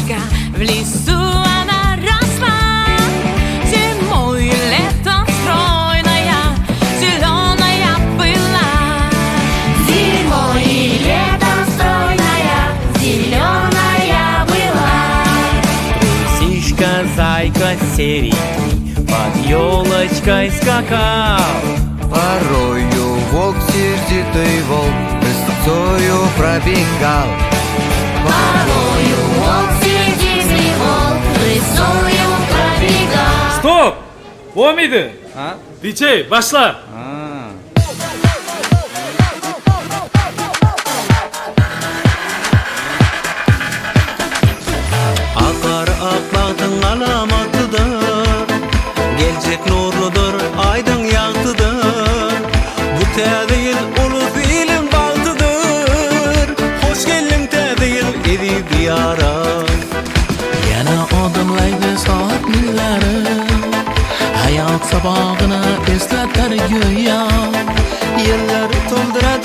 елочка в лесу она росла. Зимой и летом стройная, зеленая была. Зимой и летом стройная, зеленая была. Лисичка, зайка, серенький под елочкой скакал. Порою волк, сердитый волк, рысцою пробегал. Порою волк, сердитый волк, рысцою пробегал. Stop! O mıydı? Ha? DJ başla. Akar aklağın alamatıdır, gelecek nurludur, aydın yaktıdır. Bu tədil ulus ilin baltıdır, hoş geldin tədil evi diyara. Yana odamlaydı saat millari, hayat sabahını eslatlar güya. Yerler toldirar